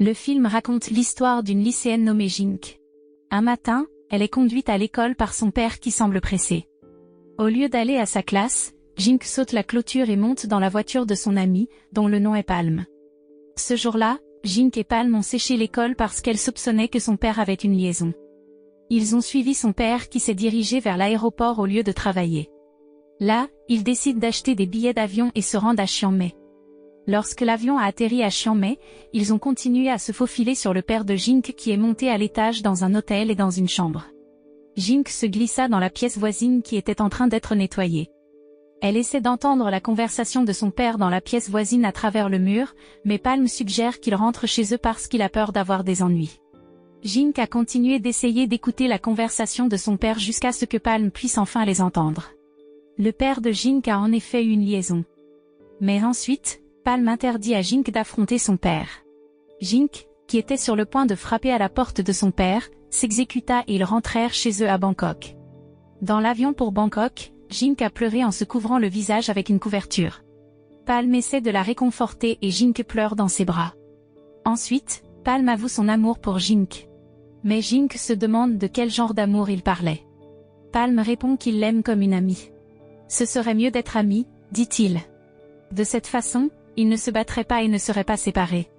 Le film raconte l'histoire d'une lycéenne nommée Jink. Un matin, elle est conduite à l'école par son père qui semble pressé. Au lieu d'aller à sa classe, Jink saute la clôture et monte dans la voiture de son ami, dont le nom est Palm. Ce jour-là, Jink et Palm ont séché l'école parce qu'elle soupçonnait que son père avait une liaison. Ils ont suivi son père qui s'est dirigé vers l'aéroport au lieu de travailler. Là, ils décident d'acheter des billets d'avion et se rendent à Chiang Mai. Lorsque l'avion a atterri à Chiang Mai, ils ont continué à se faufiler sur le père de Jink qui est monté à l'étage dans un hôtel et dans une chambre. Jink se glissa dans la pièce voisine qui était en train d'être nettoyée. Elle essaie d'entendre la conversation de son père dans la pièce voisine à travers le mur, mais Palm suggère qu'il rentre chez eux parce qu'il a peur d'avoir des ennuis. Jink a continué d'essayer d'écouter la conversation de son père jusqu'à ce que Palm puisse enfin les entendre. Le père de Jink a en effet eu une liaison. Mais ensuite, Palm interdit à Jink d'affronter son père. Jink, qui était sur le point de frapper à la porte de son père, s'exécuta et ils rentrèrent chez eux à Bangkok. Dans l'avion pour Bangkok, Jink a pleuré en se couvrant le visage avec une couverture. Palm essaie de la réconforter et Jink pleure dans ses bras. Ensuite, Palm avoue son amour pour Jink. Mais Jink se demande de quel genre d'amour il parlait. Palm répond qu'il l'aime comme une amie. Ce serait mieux d'être amis, dit-il. De cette façon, ils ne se battraient pas et ne seraient pas séparés.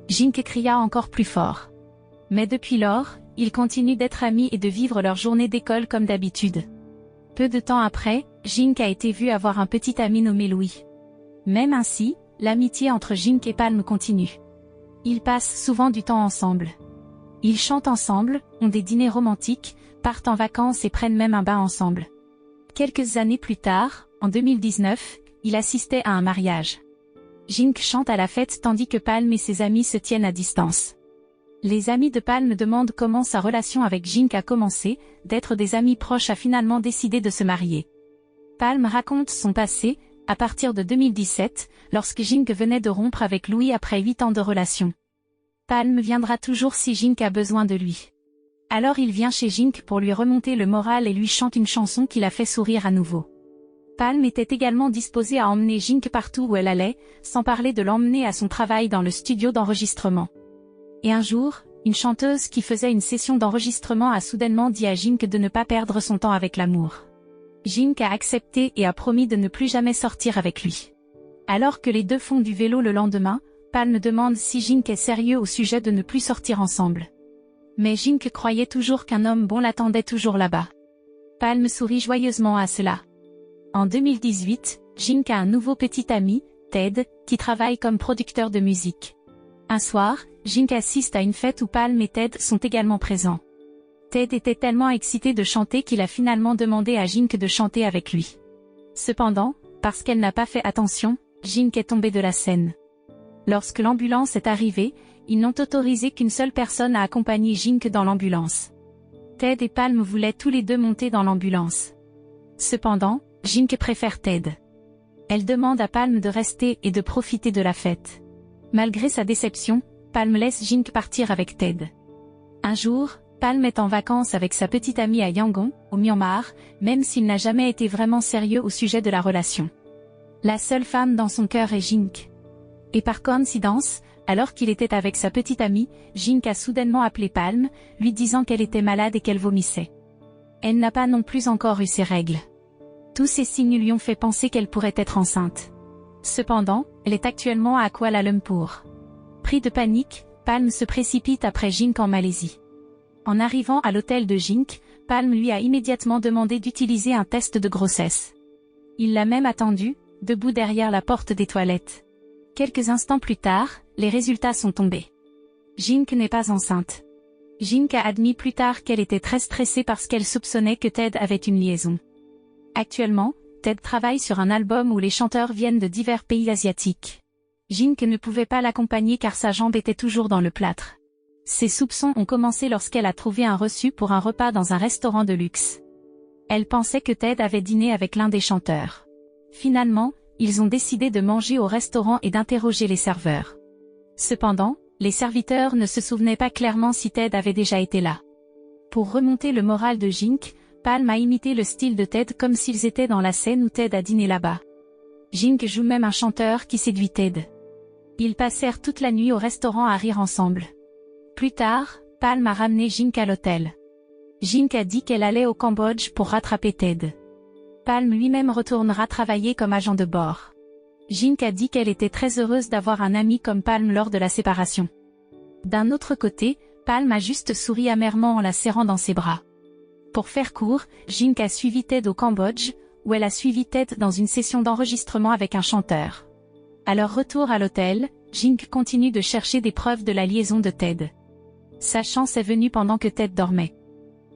Jink cria encore plus fort. Mais depuis lors, ils continuent d'être amis et de vivre leur journée d'école comme d'habitude. Peu de temps après, Jink a été vu avoir un petit ami nommé Louis. Même ainsi, l'amitié entre Jink et Palm continue. Ils passent souvent du temps ensemble. Ils chantent ensemble, ont des dîners romantiques, partent en vacances et prennent même un bain ensemble. Quelques années plus tard, en 2019, il assistait à un mariage. Jink chante à la fête tandis que Palm et ses amis se tiennent à distance. Les amis de Palm demandent comment sa relation avec Jink a commencé, d'être des amis proches a finalement décidé de se marier. Palm raconte son passé, à partir de 2017, lorsque Jink venait de rompre avec Louis après 8 ans de relation. Palm viendra toujours si Jink a besoin de lui. Alors il vient chez Jink pour lui remonter le moral et lui chante une chanson qui la fait sourire à nouveau. Palm était également disposé à emmener Jink partout où elle allait, sans parler de l'emmener à son travail dans le studio d'enregistrement. Et un jour, une chanteuse qui faisait une session d'enregistrement a soudainement dit à Jink de ne pas perdre son temps avec l'amour. Jink a accepté et a promis de ne plus jamais sortir avec lui. Alors que les deux font du vélo le lendemain, Palm demande si Jink est sérieux au sujet de ne plus sortir ensemble. Mais Jink croyait toujours qu'un homme bon l'attendait toujours là-bas. Palm sourit joyeusement à cela. En 2018, Jink a un nouveau petit ami, Ted, qui travaille comme producteur de musique. Un soir, Jink assiste à une fête où Palm et Ted sont également présents. Ted était tellement excité de chanter qu'il a finalement demandé à Jink de chanter avec lui. Cependant, parce qu'elle n'a pas fait attention, Jink est tombée de la scène. Lorsque l'ambulance est arrivée, ils n'ont autorisé qu'une seule personne à accompagner Jink dans l'ambulance. Ted et Palm voulaient tous les deux monter dans l'ambulance. Cependant, Jink préfère Ted. Elle demande à Palm de rester et de profiter de la fête. Malgré sa déception, Palm laisse Jink partir avec Ted. Un jour, Palm est en vacances avec sa petite amie à Yangon, au Myanmar, même s'il n'a jamais été vraiment sérieux au sujet de la relation. La seule femme dans son cœur est Jink. Et par coïncidence, alors qu'il était avec sa petite amie, Jink a soudainement appelé Palm, lui disant qu'elle était malade et qu'elle vomissait. Elle n'a pas non plus encore eu ses règles. Tous ces signes lui ont fait penser qu'elle pourrait être enceinte. Cependant, elle est actuellement à Kuala Lumpur. Pris de panique, Palm se précipite après Jink en Malaisie. En arrivant à l'hôtel de Jink, Palm lui a immédiatement demandé d'utiliser un test de grossesse. Il l'a même attendu, debout derrière la porte des toilettes. Quelques instants plus tard, les résultats sont tombés. Jink n'est pas enceinte. Jink a admis plus tard qu'elle était très stressée parce qu'elle soupçonnait que Ted avait une liaison. Actuellement, Ted travaille sur un album où les chanteurs viennent de divers pays asiatiques. Jink ne pouvait pas l'accompagner car sa jambe était toujours dans le plâtre. Ses soupçons ont commencé lorsqu'elle a trouvé un reçu pour un repas dans un restaurant de luxe. Elle pensait que Ted avait dîné avec l'un des chanteurs. Finalement, ils ont décidé de manger au restaurant et d'interroger les serveurs. Cependant, les serviteurs ne se souvenaient pas clairement si Ted avait déjà été là. Pour remonter le moral de Jink, Palm a imité le style de Ted comme s'ils étaient dans la scène où Ted a dîné là-bas. Jink joue même un chanteur qui séduit Ted. Ils passèrent toute la nuit au restaurant à rire ensemble. Plus tard, Palm a ramené Jink à l'hôtel. Jink a dit qu'elle allait au Cambodge pour rattraper Ted. Palm lui-même retournera travailler comme agent de bord. Jink a dit qu'elle était très heureuse d'avoir un ami comme Palm lors de la séparation. D'un autre côté, Palm a juste souri amèrement en la serrant dans ses bras. Pour faire court, Jink a suivi Ted au Cambodge, où elle a suivi Ted dans une session d'enregistrement avec un chanteur. À leur retour à l'hôtel, Jink continue de chercher des preuves de la liaison de Ted. Sa chance est venue pendant que Ted dormait.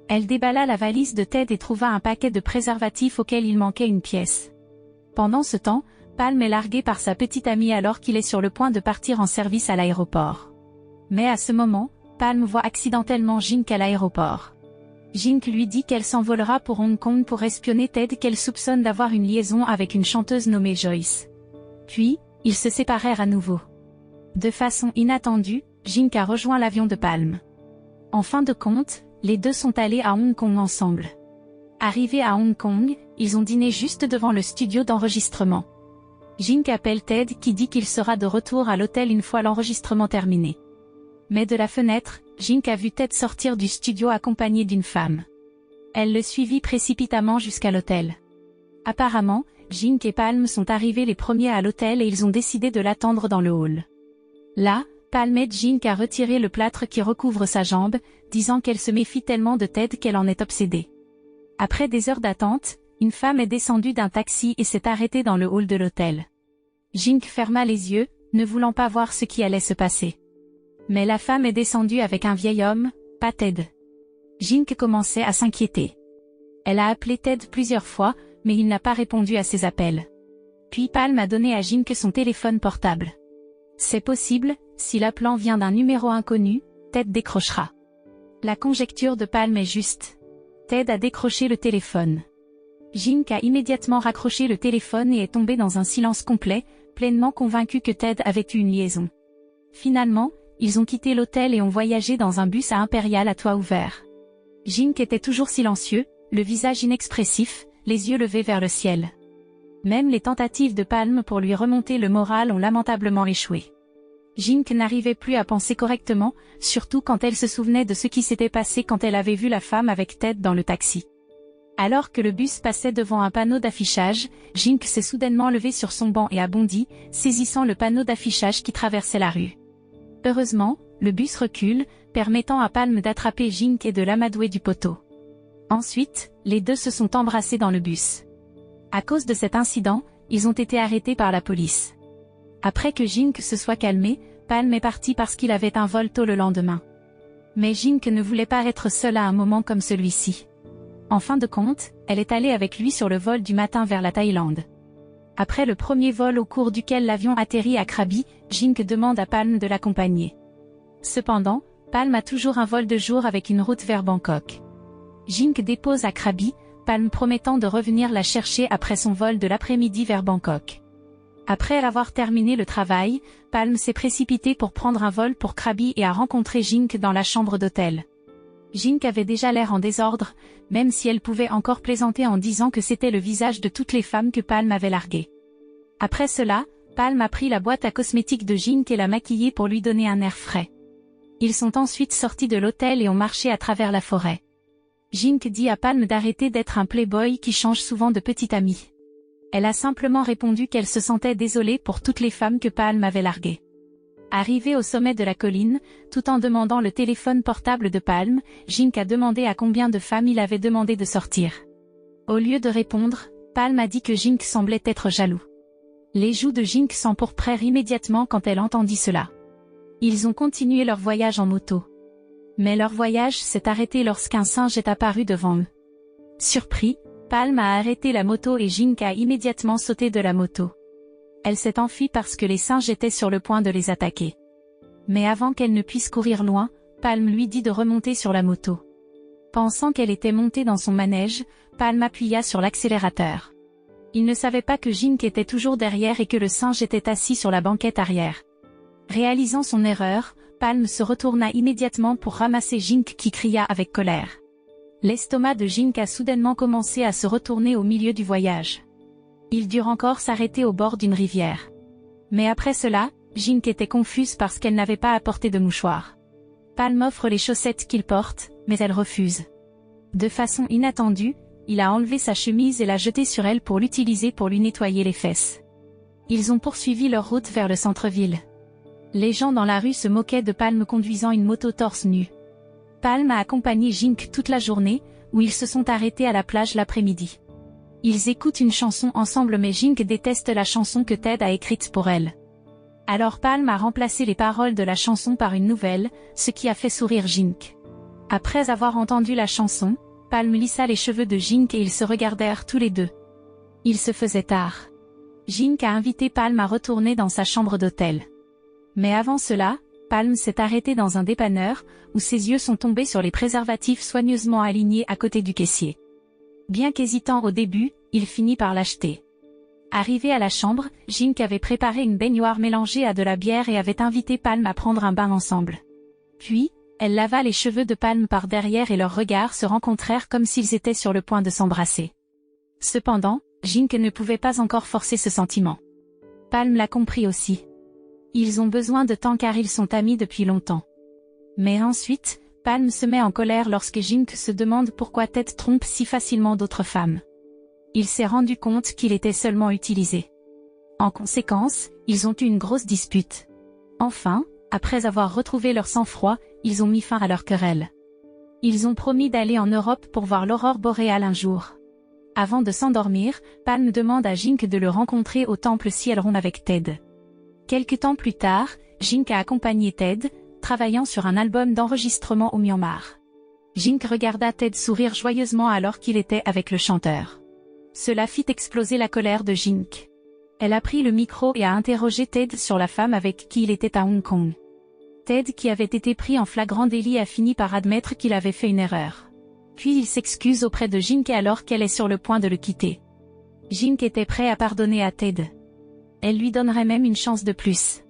Elle déballa la valise de Ted et trouva un paquet de préservatifs auquel il manquait une pièce. Pendant ce temps, Palm est largué par sa petite amie alors qu'il est sur le point de partir en service à l'aéroport. Mais à ce moment, Palm voit accidentellement Jink à l'aéroport. Jink lui dit qu'elle s'envolera pour Hong Kong pour espionner Ted qu'elle soupçonne d'avoir une liaison avec une chanteuse nommée Joyce. Puis, ils se séparèrent à nouveau. De façon inattendue, Jink a rejoint l'avion de Palm. En fin de compte, les deux sont allés à Hong Kong ensemble. Arrivés à Hong Kong, ils ont dîné juste devant le studio d'enregistrement. Jink appelle Ted qui dit qu'il sera de retour à l'hôtel une fois l'enregistrement terminé. Mais de la fenêtre, Jink a vu Ted sortir du studio accompagné d'une femme. Elle le suivit précipitamment jusqu'à l'hôtel. Apparemment, Jink et Palm sont arrivés les premiers à l'hôtel et ils ont décidé de l'attendre dans le hall. Là, Palm aide Jink à retirer le plâtre qui recouvre sa jambe, disant qu'elle se méfie tellement de Ted qu'elle en est obsédée. Après des heures d'attente, une femme est descendue d'un taxi et s'est arrêtée dans le hall de l'hôtel. Jink ferma les yeux, ne voulant pas voir ce qui allait se passer. Mais la femme est descendue avec un vieil homme, pas Ted. Jink commençait à s'inquiéter. Elle a appelé Ted plusieurs fois, mais il n'a pas répondu à ses appels. Puis Palm a donné à Jink son téléphone portable. C'est possible, si l'appelant vient d'un numéro inconnu, Ted décrochera. La conjecture de Palm est juste. Ted a décroché le téléphone. Jink a immédiatement raccroché le téléphone et est tombé dans un silence complet, pleinement convaincu que Ted avait eu une liaison. Finalement, ils ont quitté l'hôtel et ont voyagé dans un bus à Impérial à toit ouvert. Jink était toujours silencieux, le visage inexpressif, les yeux levés vers le ciel. Même les tentatives de Palm pour lui remonter le moral ont lamentablement échoué. Jink n'arrivait plus à penser correctement, surtout quand elle se souvenait de ce qui s'était passé quand elle avait vu la femme avec Ted dans le taxi. Alors que le bus passait devant un panneau d'affichage, Jink s'est soudainement levé sur son banc et a bondi, saisissant le panneau d'affichage qui traversait la rue. Heureusement, le bus recule, permettant à Palm d'attraper Jink et de l'amadouer du poteau. Ensuite, les deux se sont embrassés dans le bus. À cause de cet incident, ils ont été arrêtés par la police. Après que Jink se soit calmé, Palm est parti parce qu'il avait un vol tôt le lendemain. Mais Jink ne voulait pas être seule à un moment comme celui-ci. En fin de compte, elle est allée avec lui sur le vol du matin vers la Thaïlande. Après le premier vol au cours duquel l'avion atterrit à Krabi, Jink demande à Palm de l'accompagner. Cependant, Palm a toujours un vol de jour avec une route vers Bangkok. Jink dépose à Krabi, Palm promettant de revenir la chercher après son vol de l'après-midi vers Bangkok. Après avoir terminé le travail, Palm s'est précipité pour prendre un vol pour Krabi et a rencontré Jink dans la chambre d'hôtel. Jink avait déjà l'air en désordre, même si elle pouvait encore plaisanter en disant que c'était le visage de toutes les femmes que Palm avait larguées. Après cela, Palm a pris la boîte à cosmétiques de Jink et l'a maquillée pour lui donner un air frais. Ils sont ensuite sortis de l'hôtel et ont marché à travers la forêt. Jink dit à Palm d'arrêter d'être un playboy qui change souvent de petite amie. Elle a simplement répondu qu'elle se sentait désolée pour toutes les femmes que Palm avait larguées. Arrivé au sommet de la colline, tout en demandant le téléphone portable de Palm, Jink a demandé à combien de femmes il avait demandé de sortir. Au lieu de répondre, Palm a dit que Jink semblait être jaloux. Les joues de Jink s'empourprèrent immédiatement quand elle entendit cela. Ils ont continué leur voyage en moto. Mais leur voyage s'est arrêté lorsqu'un singe est apparu devant eux. Surpris, Palm a arrêté la moto et Jink a immédiatement sauté de la moto. Elle s'est enfuie parce que les singes étaient sur le point de les attaquer. Mais avant qu'elle ne puisse courir loin, Palm lui dit de remonter sur la moto. Pensant qu'elle était montée dans son manège, Palm appuya sur l'accélérateur. Il ne savait pas que Jink était toujours derrière et que le singe était assis sur la banquette arrière. Réalisant son erreur, Palm se retourna immédiatement pour ramasser Jink qui cria avec colère. L'estomac de Jink a soudainement commencé à se retourner au milieu du voyage. Ils durent encore s'arrêter au bord d'une rivière. Mais après cela, Jink était confuse parce qu'elle n'avait pas apporté de mouchoir. Palm offre les chaussettes qu'il porte, mais elle refuse. De façon inattendue, il a enlevé sa chemise et l'a jetée sur elle pour l'utiliser pour lui nettoyer les fesses. Ils ont poursuivi leur route vers le centre-ville. Les gens dans la rue se moquaient de Palm conduisant une moto torse nu. Palm a accompagné Jink toute la journée, où ils se sont arrêtés à la plage l'après-midi. Ils écoutent une chanson ensemble mais Jink déteste la chanson que Ted a écrite pour elle. Alors Palm a remplacé les paroles de la chanson par une nouvelle, ce qui a fait sourire Jink. Après avoir entendu la chanson, Palm lissa les cheveux de Jink et ils se regardèrent tous les deux. Il se faisait tard. Jink a invité Palm à retourner dans sa chambre d'hôtel. Mais avant cela, Palm s'est arrêté dans un dépanneur, où ses yeux sont tombés sur les préservatifs soigneusement alignés à côté du caissier. Bien qu'hésitant au début, il finit par l'acheter. Arrivé à la chambre, Jink avait préparé une baignoire mélangée à de la bière et avait invité Palm à prendre un bain ensemble. Puis, elle lava les cheveux de Palm par derrière et leurs regards se rencontrèrent comme s'ils étaient sur le point de s'embrasser. Cependant, Jink ne pouvait pas encore forcer ce sentiment. Palm l'a compris aussi. Ils ont besoin de temps car ils sont amis depuis longtemps. Mais ensuite, Palm se met en colère lorsque Jink se demande pourquoi Ted trompe si facilement d'autres femmes. Il s'est rendu compte qu'il était seulement utilisé. En conséquence, ils ont eu une grosse dispute. Enfin, après avoir retrouvé leur sang-froid, ils ont mis fin à leur querelle. Ils ont promis d'aller en Europe pour voir l'aurore boréale un jour. Avant de s'endormir, Palm demande à Jink de le rencontrer au temple Ciel Rond avec Ted. Quelque temps plus tard, Jink a accompagné Ted, travaillant sur un album d'enregistrement au Myanmar. Jink regarda Ted sourire joyeusement alors qu'il était avec le chanteur. Cela fit exploser la colère de Jink. Elle a pris le micro et a interrogé Ted sur la femme avec qui il était à Hong Kong. Ted, qui avait été pris en flagrant délit, a fini par admettre qu'il avait fait une erreur. Puis il s'excuse auprès de Jink alors qu'elle est sur le point de le quitter. Jink était prêt à pardonner à Ted. Elle lui donnerait même une chance de plus.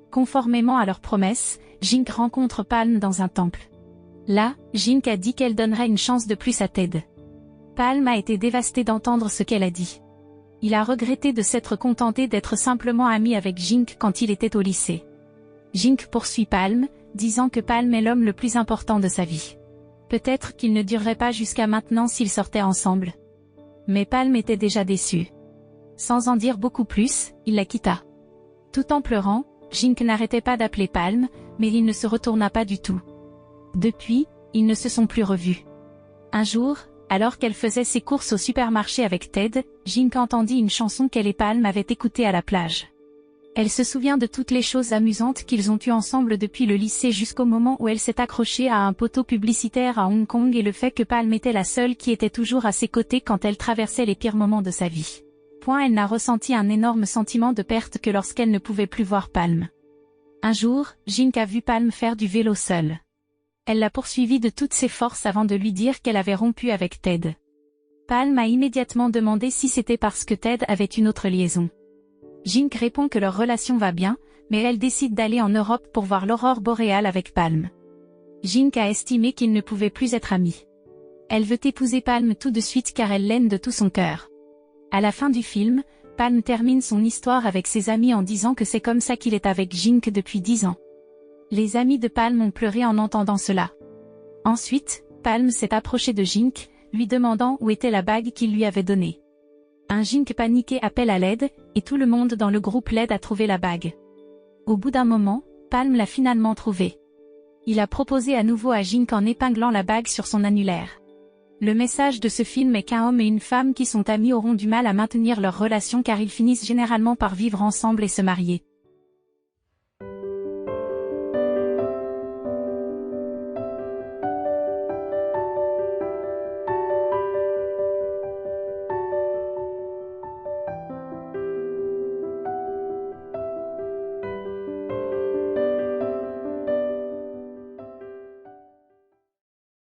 Conformément à leur promesse, Jink rencontre Palm dans un temple. Là, Jink a dit qu'elle donnerait une chance de plus à Ted. Palm a été dévasté d'entendre ce qu'elle a dit. Il a regretté de s'être contenté d'être simplement ami avec Jink quand il était au lycée. Jink poursuit Palm, disant que Palm est l'homme le plus important de sa vie. Peut-être qu'il ne durerait pas jusqu'à maintenant s'ils sortaient ensemble. Mais Palm était déjà déçu. Sans en dire beaucoup plus, il la quitta. Tout en pleurant, Jink n'arrêtait pas d'appeler Palm, mais il ne se retourna pas du tout. Depuis, ils ne se sont plus revus. Un jour, alors qu'elle faisait ses courses au supermarché avec Ted, Jink entendit une chanson qu'elle et Palm avaient écoutée à la plage. Elle se souvient de toutes les choses amusantes qu'ils ont eues ensemble depuis le lycée jusqu'au moment où elle s'est accrochée à un poteau publicitaire à Hong Kong et le fait que Palm était la seule qui était toujours à ses côtés quand elle traversait les pires moments de sa vie. Elle n'a ressenti un énorme sentiment de perte que lorsqu'elle ne pouvait plus voir Palm. Un jour, Jink a vu Palm faire du vélo seule. Elle l'a poursuivi de toutes ses forces avant de lui dire qu'elle avait rompu avec Ted. Palm a immédiatement demandé si c'était parce que Ted avait une autre liaison. Jink répond que leur relation va bien, mais elle décide d'aller en Europe pour voir l'aurore boréale avec Palm. Jink a estimé qu'ils ne pouvaient plus être amis. Elle veut épouser Palm tout de suite car elle l'aime de tout son cœur. À la fin du film, Palm termine son histoire avec ses amis en disant que c'est comme ça qu'il est avec Jink depuis 10 ans. Les amis de Palm ont pleuré en entendant cela. Ensuite, Palm s'est approché de Jink, lui demandant où était la bague qu'il lui avait donnée. Un Jink paniqué appelle à l'aide, et tout le monde dans le groupe l'aide à trouver la bague. Au bout d'un moment, Palm l'a finalement trouvée. Il a proposé à nouveau à Jink en épinglant la bague sur son annulaire. Le message de ce film est qu'un homme et une femme qui sont amis auront du mal à maintenir leur relation car ils finissent généralement par vivre ensemble et se marier.